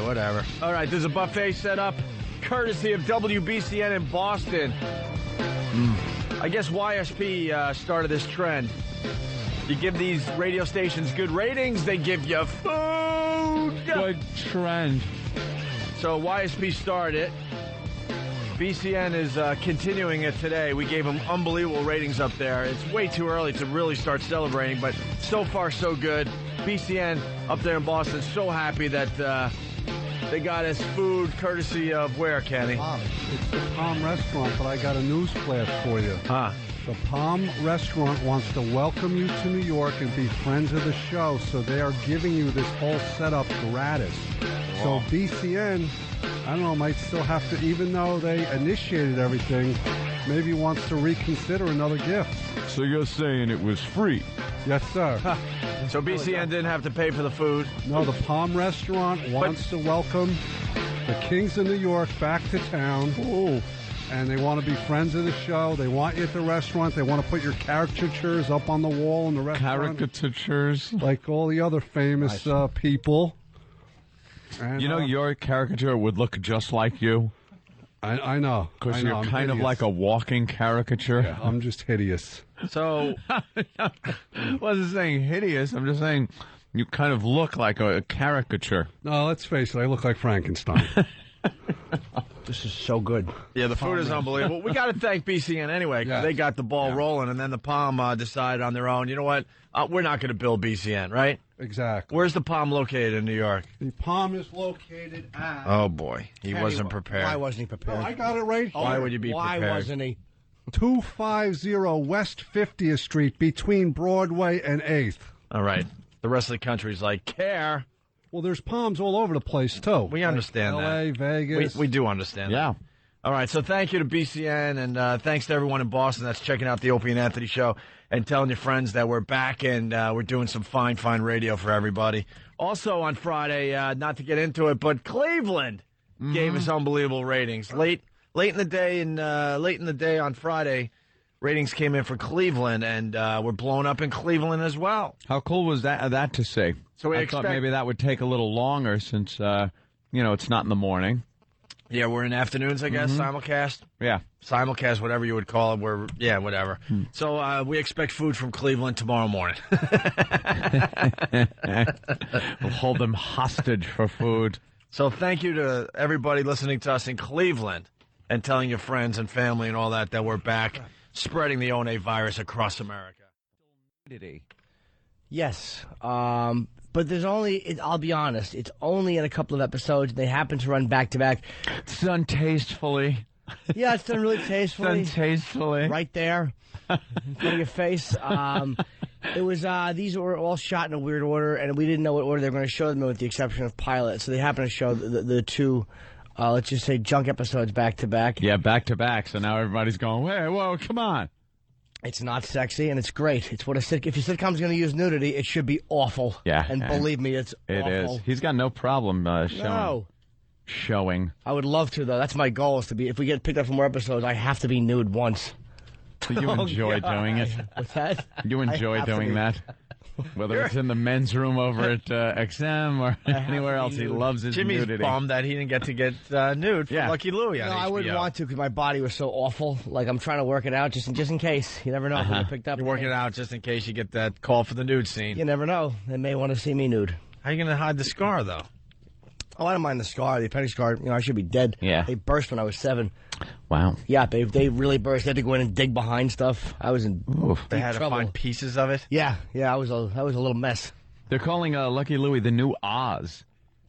whatever. All right, there's a buffet set up, courtesy of WBCN in Boston. I guess YSP started this trend. You give these radio stations good ratings, they give you food. Good trend. So YSP started it. BCN is continuing it today. We gave them unbelievable ratings up there. It's way too early to really start celebrating, but so far so good. BCN up there in Boston, so happy that they got us food courtesy of where, Kenny? It's the Palm Restaurant, but I got a news flash for you. The Palm Restaurant wants to welcome you to New York and be friends of the show, so they are giving you this whole setup gratis. So BCN, I don't know, might still have to, even though they initiated everything, maybe wants to reconsider another gift. So you're saying it was free? Yes, sir. So BCN didn't have to pay for the food? No, the Palm Restaurant wants to welcome the Kings of New York back to town. Oh. And they want to be friends of the show. They want you at the restaurant. They want to put your caricatures up on the wall in the restaurant. Caricatures? Like all the other famous people. And, you know, your caricature would look just like you. I know. Because you're kind of like a walking caricature. Yeah, I'm just hideous. So, I wasn't saying hideous. I'm just saying you kind of look like a caricature. No, let's face it. I look like Frankenstein. This is so good. Yeah, the food is unbelievable. We got to thank BCN anyway, because they got the ball rolling, and then the Palm decided on their own, you know what, we're not going to build BCN, right? Exactly. Where's the Palm located in New York? The Palm is located at... Oh, boy. He wasn't prepared. Why wasn't he prepared? No, I got it right here. Why would you be Why prepared? wasn't he? 250 West 50th Street between Broadway and 8th. All right. The rest of the country's like, care. Well, there's palms all over the place, too. We understand like that. LA, Vegas. We do understand that. All right, so thank you to BCN, and thanks to everyone in Boston that's checking out the Opie and Anthony show and telling your friends that we're back and we're doing some fine radio for everybody. Also on Friday, not to get into it, but Cleveland gave us unbelievable ratings. Late in the day on Friday, ratings came in for Cleveland, and we're blown up in Cleveland as well. How cool was that to see? So I thought maybe that would take a little longer since, it's not in the morning. Yeah, we're in afternoons, I guess, simulcast. Yeah. Simulcast, whatever you would call it. Whatever. So we expect food from Cleveland tomorrow morning. We'll hold them hostage for food. So thank you to everybody listening to us in Cleveland and telling your friends and family and all that we're back spreading the One virus across America. Yes. But there's only, I'll be honest, it's only in a couple of episodes. They happen to run back-to-back. It's done tastefully. Yeah, it's done really tastefully. It's done tastefully. Right there in front of your face. It was, these were all shot in a weird order, and we didn't know what order they were going to show them in with the exception of pilot. So they happened to show the two, let's just say, junk episodes back-to-back. Yeah, back-to-back. So now everybody's going, hey, whoa, come on. It's not sexy, and it's great. It's what if your sitcom's going to use nudity, it should be awful. Yeah. And believe me, it's awful. It is. He's got no problem showing. I would love to, though. That's my goal, is to be, if we get picked up for more episodes, I have to be nude once. So you enjoy doing it? What's that? You enjoy doing that? Whether it's in the men's room over at XM or anywhere else, he loves his Jimmy's nudity. bummed that he didn't get to get nude for Lucky Louie on HBO. I wouldn't want to because my body was so awful. Like, I'm trying to work it out just in case. You never know if we get picked up. You're working it out just in case you get that call for the nude scene. You never know. They may want to see me nude. How are you going to hide the scar, though? Oh, I don't mind the scar, the appendix scar. I should be dead. Yeah. They burst when I was 7. Wow. Yeah, they really burst. They had to go in and dig behind stuff. I was in They had trouble. to find pieces of it? Yeah, I was a little mess. They're calling Lucky Louie the new Oz.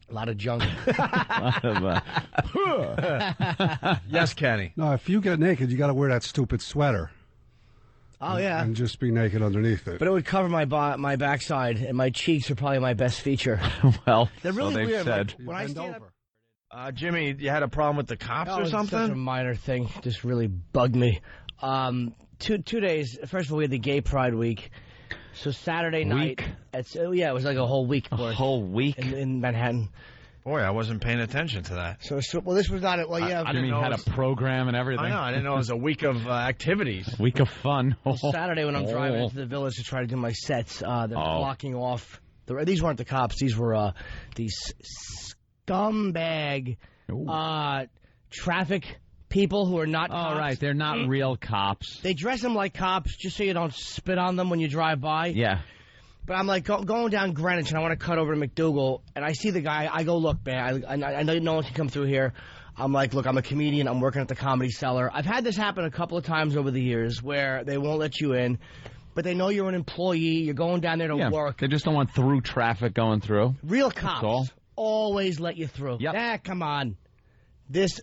A lot of junk. Yes, Kenny. No, if you get naked, you got to wear that stupid sweater. Oh, yeah. And just be naked underneath it. But it would cover my backside, and my cheeks are probably my best feature. Well, They're really so they've weird. said. Like, when I stand over. Jimmy, you had a problem with the cops or It's such a something? minor thing. Just really bugged me. 2 days. First of all, we had the Gay Pride Week. So Saturday night. It was like a whole week. A whole week? In Manhattan. Boy, I wasn't paying attention to that. So this was not it. Well, yeah. Jimmy had a program and everything. I know. I didn't know it was a week of activities. Week of fun. Saturday when I'm driving into the village to try to do my sets, they're blocking off. These weren't the cops. These were these scumbag traffic people who are not cops. Oh, right. They're not real cops. They dress them like cops just so you don't spit on them when you drive by. Yeah. But I'm like going down Greenwich, and I want to cut over to McDougal, and I see the guy. I go, look, man, I know no one can come through here. I'm like, look, I'm a comedian. I'm working at the Comedy Cellar. I've had this happen a couple of times over the years where they won't let you in, but they know you're an employee. You're going down there to work. They just don't want through traffic going through. Real cops always let you through. Yep. Come on. This...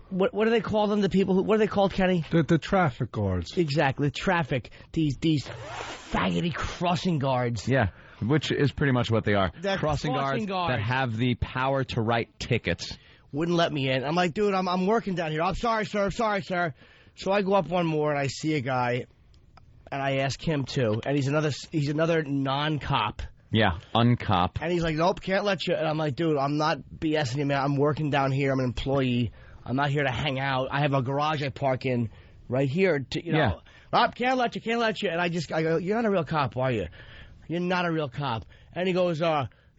What do they call them? The people who, what are they called, Kenny? The traffic guards. Exactly, traffic. These faggoty crossing guards. Yeah, which is pretty much what they are. They're crossing guards that have the power to write tickets. Wouldn't let me in. I'm like, dude, I'm working down here. I'm sorry, sir. So I go up one more and I see a guy, and I ask him too, and he's another non-cop. Yeah, uncop. And he's like, nope, can't let you. And I'm like, dude, I'm not BSing you, man. I'm working down here. I'm an employee. I'm not here to hang out. I have a garage I park in right here. Can't let you. And I go, you're not a real cop, are you? You're not a real cop. And he goes,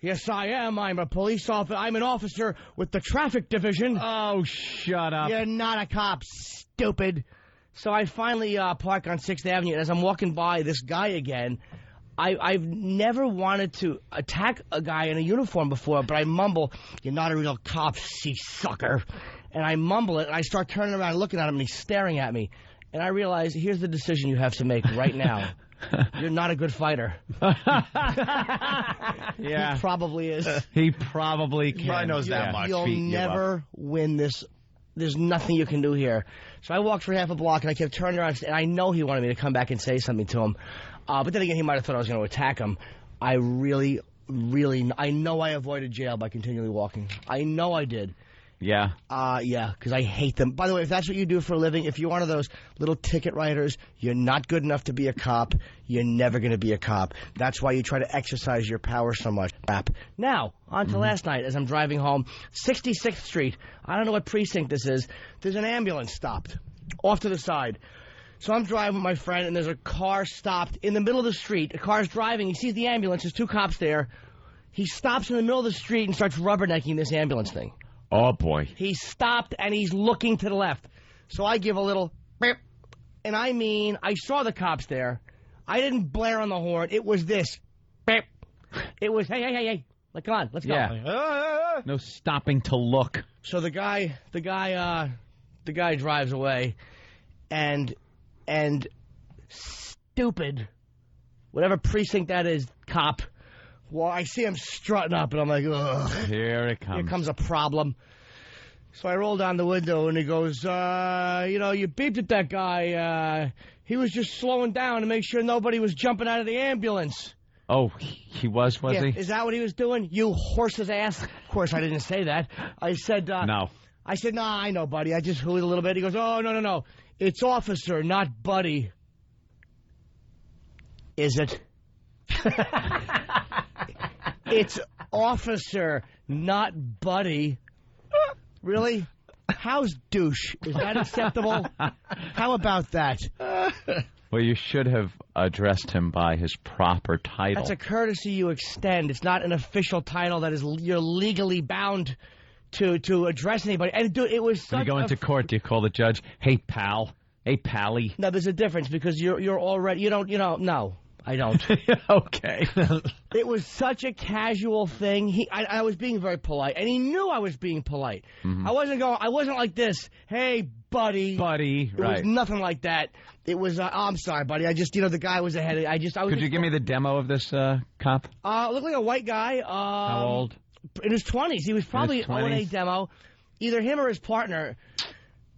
yes, I am. I'm a police officer. I'm an officer with the traffic division. Oh, shut up. You're not a cop, stupid. So I finally park on 6th Avenue. And as I'm walking by this guy again, I've never wanted to attack a guy in a uniform before, but I mumble, you're not a real cop, sucker. And I mumble it, and I start turning around and looking at him, and he's staring at me. And I realize, here's the decision you have to make right now. You're not a good fighter. Yeah. He probably is. He probably can. Probably knows that much. You'll never win this. There's nothing you can do here. So I walked for half a block, and I kept turning around, and I know he wanted me to come back and say something to him. But then again, he might have thought I was going to attack him. I really, I know I avoided jail by continually walking. I know I did. Yeah. Yeah, because I hate them. By the way, if that's what you do for a living, if you're one of those little ticket writers, you're not good enough to be a cop. You're never going to be a cop. That's why you try to exercise your power so much. Now, on to last night as I'm driving home. 66th Street. I don't know what precinct this is. There's an ambulance stopped off to the side. So I'm driving with my friend, and there's a car stopped in the middle of the street. A car's driving. He sees the ambulance. There's two cops there. He stops in the middle of the street and starts rubbernecking this ambulance thing. Oh, boy. He stopped, and he's looking to the left. So I give a little beep. And I mean, I saw the cops there. I didn't blare on the horn. It was this. Beep. It was, hey. Like, come on, let's go. Yeah. No stopping to look. So the guy drives away, and stupid, whatever precinct that is, cop. Well, I see him strutting up, and I'm like, ugh. Here it comes. Here comes a problem. So I roll down the window, and he goes, you beeped at that guy. He was just slowing down to make sure nobody was jumping out of the ambulance. Oh, he was he? Is that what he was doing? You horse's ass. Of course, I didn't say that. I said, no. I said, nah, I know, buddy. I just hooted a little bit. He goes, oh, no. It's officer, not buddy. Is it? It's officer, not buddy. Really? How's douche? Is that acceptable? How about that? Well, you should have addressed him by his proper title. That's a courtesy you extend. It's not an official title that is you're legally bound to address anybody. And dude, it was such when you go into court, do you call the judge, hey, pal? Hey, pally? No, there's a difference because you're already, no. I don't. Okay. It was such a casual thing. I was being very polite, and he knew I was being polite. Mm-hmm. I wasn't like this. Hey, buddy. Buddy, right. It was nothing like that. It was, I'm sorry, buddy. I just, the guy was ahead. Could you give me the demo of this cop? Looked like a white guy. How old? In his 20s. He was probably an O&A demo. Either him or his partner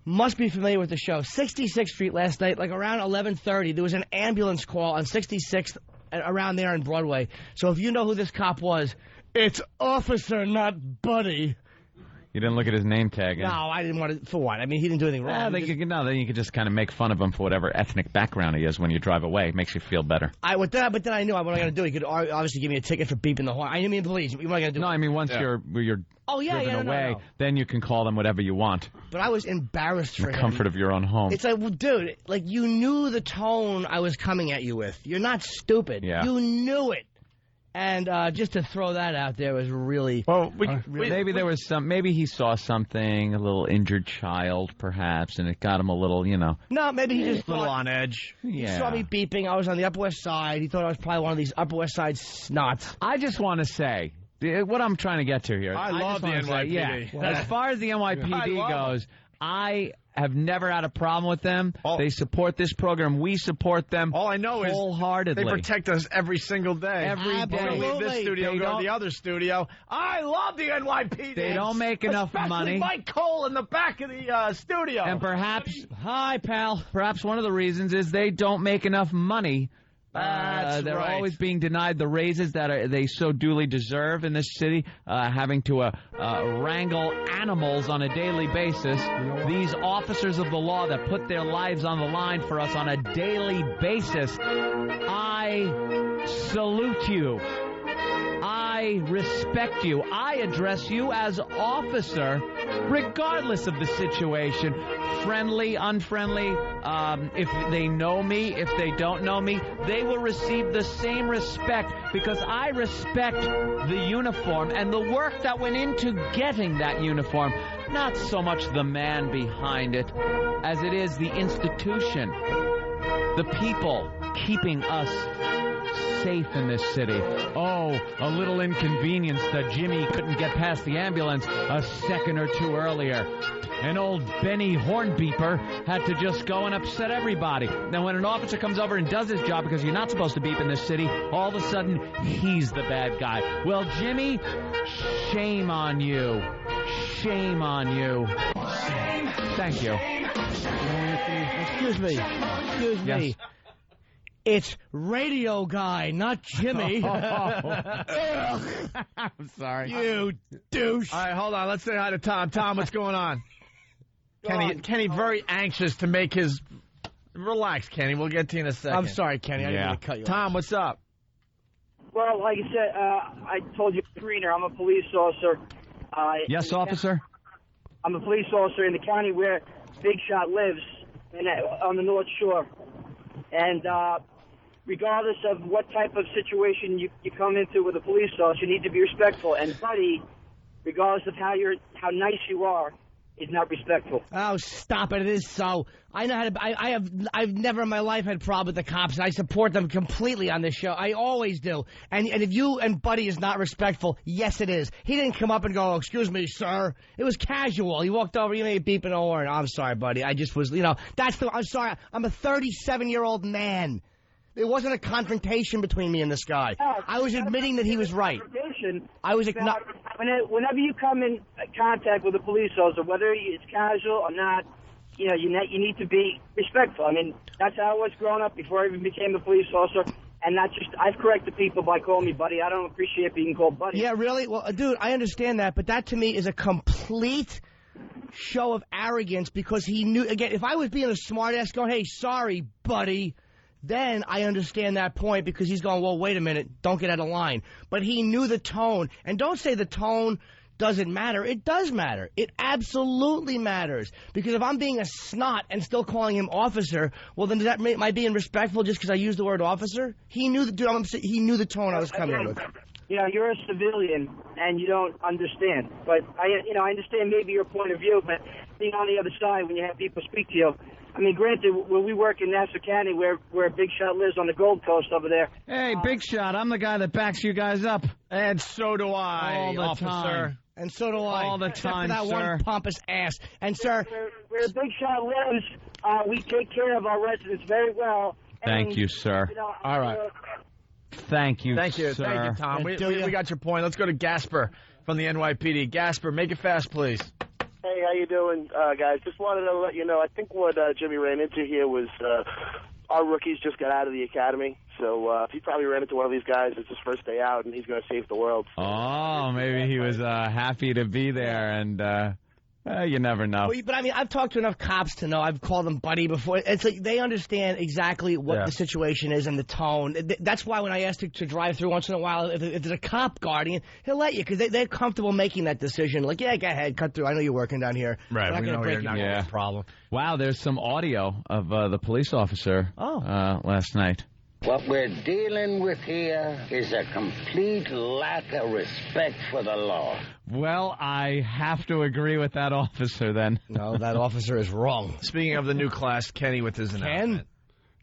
must be familiar with the show. 66th Street last night, like around 11:30, there was an ambulance call on 66th, around there in Broadway. So if you know who this cop was, it's officer, not buddy. You didn't look at his name tag. No, I didn't want to. For what? I mean, he didn't do anything wrong. Then you could just kind of make fun of him for whatever ethnic background he is when you drive away. It makes you feel better. But then I knew what I was going to do. He could obviously give me a ticket for beeping the horn. I mean, please. What am I going to do? No, I mean, once you're driven away, then you can call them whatever you want. But I was embarrassed for him. In the comfort of your own home. It's like, well, dude, you knew the tone I was coming at you with. You're not stupid. Yeah. You knew it. And just to throw that out there was really... Well, maybe there was some... Maybe he saw something, a little injured child, perhaps, and it got him a little, you know... No, maybe he just a little thought... on edge. He saw me beeping. I was on the Upper West Side. He thought I was probably one of these Upper West Side snots. I just want to say... What I'm trying to get to here. I love the NYPD. As far as the NYPD goes, I have never had a problem with them. They support this program. We support them. All I know wholeheartedly. They protect us every single day. Every day. We leave this studio, go to the other studio. I love the NYPD. They don't make enough money. Especially Mike Cole in the back of the studio. And perhaps, hi, pal. Perhaps one of the reasons is they don't make enough money. They're always being denied the raises that they so duly deserve in this city, having to wrangle animals on a daily basis. These officers of the law that put their lives on the line for us on a daily basis, I salute you. I respect you. I address you as officer, regardless of the situation. Friendly, unfriendly, if they know me, if they don't know me, they will receive the same respect because I respect the uniform and the work that went into getting that uniform. Not so much the man behind it as it is the institution, the people keeping us safe in this city. Oh, a little inconvenience that Jimmy couldn't get past the ambulance a second or two earlier. And old Benny Hornbeeper had to just go and upset everybody. Now, when an officer comes over and does his job because you're not supposed to beep in this city, all of a sudden, he's the bad guy. Well, Jimmy, shame on you. Shame on you. Thank you. Excuse me. Yes. It's Radio Guy, not Jimmy. I'm sorry. You douche. All right, hold on. Let's say hi to Tom. Tom, what's going on? Kenny, very anxious to make his... Relax, Kenny. We'll get to you in a second. I'm sorry, Kenny. I didn't mean to cut you off. Tom, what's up? Well, like I said, I told you, Greener, I'm a police officer. Yes, officer? I'm a police officer in the county where Big Shot lives, on the North Shore. And regardless of what type of situation you come into with a police officer, you need to be respectful. And Buddy, regardless of how nice you are, is not respectful. Oh, stop it! It is so. I know how to. I've never in my life had a problem with the cops. I support them completely on this show. I always do. And if you and Buddy is not respectful, yes, it is. He didn't come up and go, "Excuse me, sir." It was casual. He walked over. You made beeping a horn. I'm sorry, Buddy. I just was. I'm sorry. I'm a 37-year-old man. There wasn't a confrontation between me and this guy. I was admitting that he was right. I was whenever you come in contact with a police officer, whether it's casual or not, you need to be respectful. I mean, that's how I was growing up before I even became a police officer. And I've corrected people by calling me Buddy. I don't appreciate being called Buddy. Yeah, really? Well, dude, I understand that, but that to me is a complete show of arrogance because he knew, again, if I was being a smart ass going, hey, sorry, Buddy, then I understand that point because he's going, well, wait a minute, don't get out of line. But he knew the tone. And don't say the tone doesn't matter. It does matter. It absolutely matters. Because if I'm being a snot and still calling him officer, well, then does that make my being respectful just because I used the word officer? He knew he knew the tone I was coming with. You're a civilian and you don't understand. But I understand maybe your point of view, but being on the other side when you have people speak to you, I mean, granted, when we work in Nassau County, where Big Shot lives on the Gold Coast over there. Hey, Big Shot, I'm the guy that backs you guys up. And so do I, all the officer. Time. And so do I. All the time, except for that sir. one pompous ass. And, sir... Where Big Shot lives, we take care of our residents very well. Thank you, sir. All right. Thank you, Thank you, sir. Thank you, Tom. We got your point. Let's go to Gasper from the NYPD. Gasper, make it fast, please. Hey, how you doing, guys? Just wanted to let you know, I think what Jimmy ran into here was our rookies just got out of the academy. So he probably ran into one of these guys. It's his first day out, and he's going to save the world. Oh, maybe he was happy to be there, and you never know. But, I mean, I've talked to enough cops to know. I've called them buddy before. It's like they understand exactly what the situation is and the tone. That's why when I asked to drive through once in a while, if there's a cop guarding, he'll let you because they're comfortable making that decision. Like, yeah, go ahead, cut through. I know you're working down here. Right, we know you're not going to have a problem. Wow, there's some audio of the police officer last night. What we're dealing with here is a complete lack of respect for the law. Well, I have to agree with that officer then. No, that officer is wrong. Speaking of the new class, Kenny with his announcement.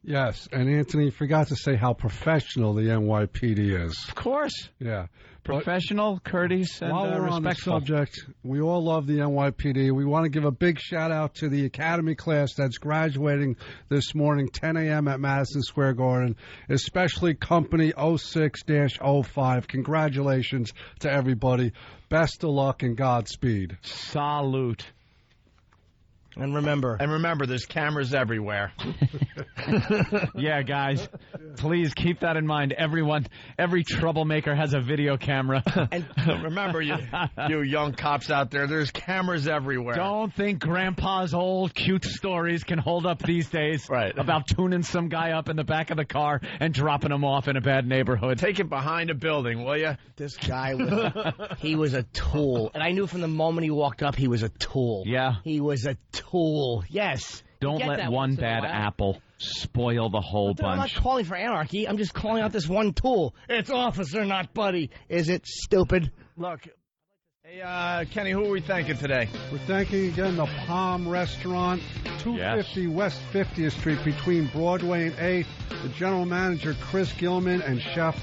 Yes, and Anthony forgot to say how professional the NYPD is. Of course. Yeah. Professional, courteous, and while we're respectful. on the subject, we all love the NYPD. We want to give a big shout-out to the Academy class that's graduating this morning, 10 a.m. at Madison Square Garden, especially Company 06-05. Congratulations to everybody. Best of luck and Godspeed. Salute. And remember, there's cameras everywhere. Yeah, guys, please keep that in mind. Every troublemaker has a video camera. And remember, you young cops out there, there's cameras everywhere. Don't think Grandpa's old cute stories can hold up these days. Right. About tuning some guy up in the back of the car and dropping him off in a bad neighborhood. Take it behind a building, will you? this guy he was a tool. And I knew from the moment he walked up, he was a tool. Yeah. He was a tool. Yes. Don't let one bad apple spoil the whole I'm not bunch. calling for anarchy. I'm just calling out this one tool. It's officer, not buddy. Is it stupid? Look, hey, Kenny, who are we thanking today? We're thanking again the Palm Restaurant, 250 West 50th Street between Broadway and 8th. The general manager, Chris Gilman, and chef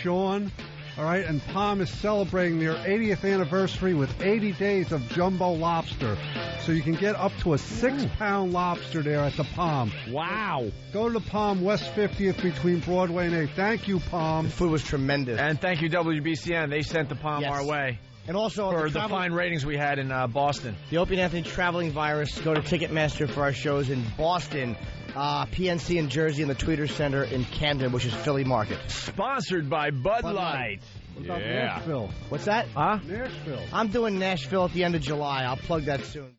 Sean. All right, and Palm is celebrating their 80th anniversary with 80 days of jumbo lobster. So you can get up to a 6-pound lobster there at the Palm. Wow. Go to the Palm, West 50th between Broadway and 8th. Thank you, Palm. The food was tremendous. And thank you, WBCN. They sent the Palm Yes. our way. And also For the fine ratings we had in Boston. The Opie and Anthony Traveling Virus. Go to Ticketmaster for our shows in Boston, PNC in Jersey, and the Tweeter Center in Camden, which is Philly Market. Sponsored by Bud Light. What about Nashville? What's that? Huh? Nashville. I'm doing Nashville at the end of July. I'll plug that soon.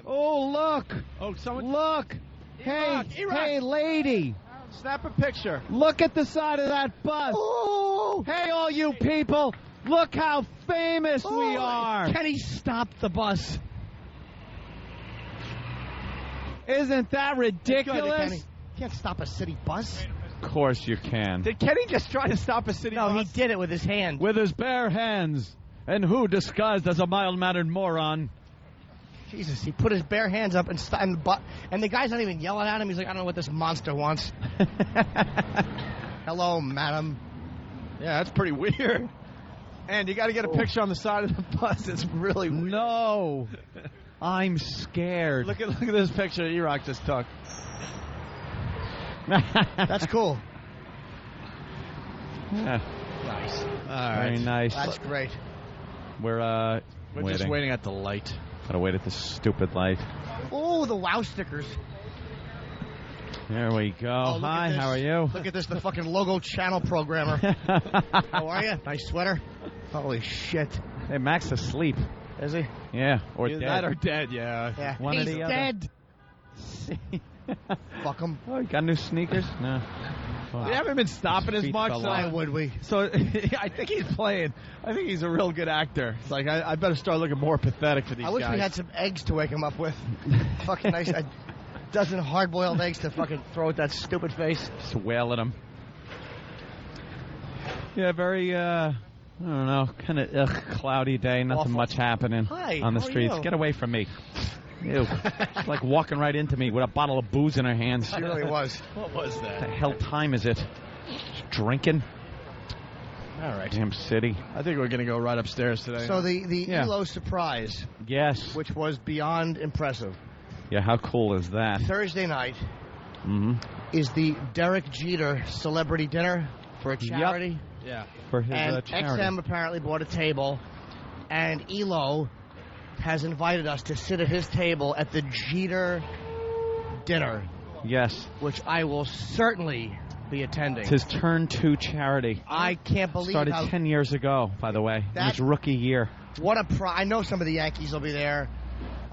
Oh, look. Oh, someone. Look. Hey, lady. Snap a picture. Look at the side of that bus. Oh! Hey, all you people. Look how famous we are. Kenny stopped the bus. Isn't that ridiculous? Kenny. Can't stop a city bus. Of course you can. Did Kenny just try to stop a city No, bus? he did it with his hand. With his bare hands. And who disguised as a mild-mannered moron? Jesus, he put his bare hands up and the guy's not even yelling at him. He's like, I don't know what this monster wants. Hello, madam. Yeah, that's pretty weird. And you got to get a picture on the side of the bus. It's really weird. No. I'm scared. Look at this picture that E-Rock just took. That's cool. Yeah, Nice. All right. very nice. That's great. We're just waiting at the light. Gotta wait at this stupid light. Oh, the wow stickers. There we go. Oh, look Hi, at this. how are you? Look at this, the fucking logo channel programmer. How are you? Nice sweater. Holy shit. Hey, Mac's asleep. Is he? Yeah, or Either dead. that or dead, yeah. Yeah. One or He's the other. dead. Fuck him. Oh, you got new sneakers? No. We haven't been stopping as Feet much. fell So, Why would we? so I think he's playing. I think he's a real good actor. It's like I better start looking more pathetic for these I wish guys. we had some eggs to wake him up with. Fucking nice. A dozen hard-boiled eggs to fucking throw at that stupid face. Just wail at him. Yeah, very, I don't know, kind of cloudy day. Nothing Awful. much happening Hi, on the how are streets. you? Get away from me. Ew. She's like walking right into me with a bottle of booze in her hands. She really was. What was What the that? hell time is it? She's drinking. All right. Damn city. I think we're going to go right upstairs today. So the Yeah. ELO surprise, Yes. which was beyond impressive. Yeah, how cool is that? Thursday night Mm-hmm. is the Derek Jeter celebrity dinner for a charity. yeah. For his And charity. XM apparently bought a table, and ELO has invited us to sit at his table at the Jeter dinner, Yes. which I will certainly be attending. It's his Turn 2 charity. I can't believe Started how 10 years ago, by the way. It was rookie year. what a I know some of the Yankees will be there.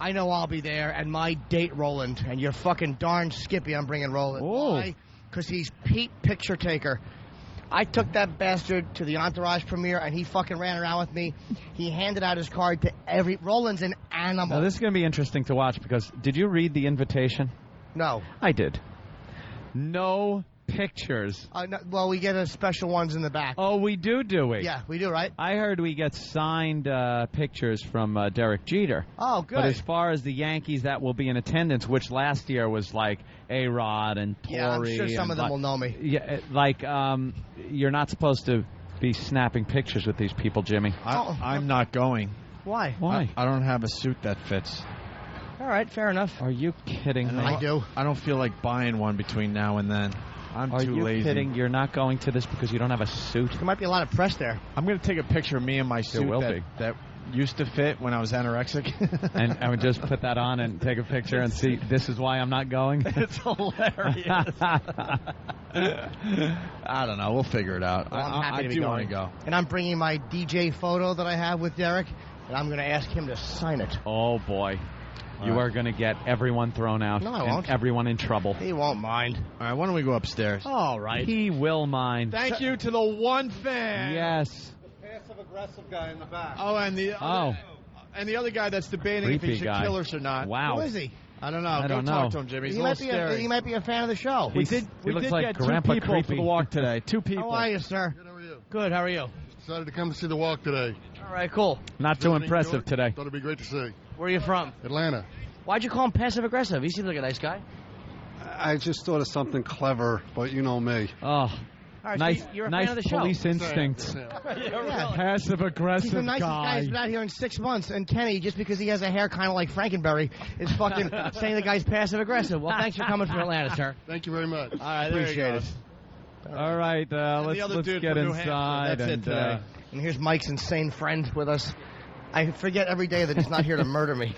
I know I'll be there, and my date Roland, and you're fucking darn Skippy. I'm bringing Roland. Oh. Why? Because he's Pete Picture Taker. I took that bastard to the Entourage premiere, and he fucking ran around with me. He handed out his card to every. Roland's an animal. Now, this is going to be interesting to watch because did you read the invitation? No. I did. No pictures. No, well, we get special ones in the back. Oh, we do we? Yeah, we do, right? I heard we get signed pictures from Derek Jeter. Oh, good. But as far as the Yankees that will be in attendance, which last year was like A-Rod and Torrey. Yeah, I'm sure some of them will know me. Yeah, like you're not supposed to be snapping pictures with these people, Jimmy. I'm not going. Why? Why? I don't have a suit that fits. All right, fair enough. Are you kidding me? I do. I don't feel like buying one between now and then. I'm Are too you lazy. kidding? You're not going to this because you don't have a suit? There might be a lot of press there. I'm going to take a picture of me and my suit will be. that used to fit when I was anorexic. And I would just put that on and take a picture and see, this is why I'm not going? It's hilarious. I don't know. We'll figure it out. Well, I'm happy to be do going. want to go. And I'm bringing my DJ photo that I have with Derek, and I'm going to ask him to sign it. Oh, boy. You are going to get everyone thrown out. No, I and won't. everyone in trouble. He won't mind. All right, why don't we go upstairs? All right. He will mind. Thank you to the one fan. Yes. The passive-aggressive guy in the back. Oh, and the other guy that's debating if Creepy he should guy. kill us or not. Wow. Who is he? I don't know. I Go don't talk know. to him, Jimmy. He's He a little scary. might be a fan of the show. We He did looks like get Grandpa 2 people for Creepy. the walk today. 2 people. How are you, sir? Good, how are you? Good, how are you? Decided to come to see the walk today. All right, cool. Not too impressive today. Thought it'd be great to see. Where are you from? Atlanta. Why'd you call him passive-aggressive? He seems like a nice guy. I just thought of something clever, but you know me. Oh, All right, nice, so you're a nice fan of the show. police instincts. Yeah. Passive-aggressive He's the nicest guy who's been out here in 6 months, and Kenny, just because he has a hair kind of like Frankenberry, is fucking saying the guy's passive-aggressive. Well, thanks for coming from Atlanta, sir. Thank you very much. All right, there Appreciate you it. All right, the other let's dude get from New Hampshire. inside. That's it and today. And here's Mike's insane friend with us. I forget every day that he's not here to murder me.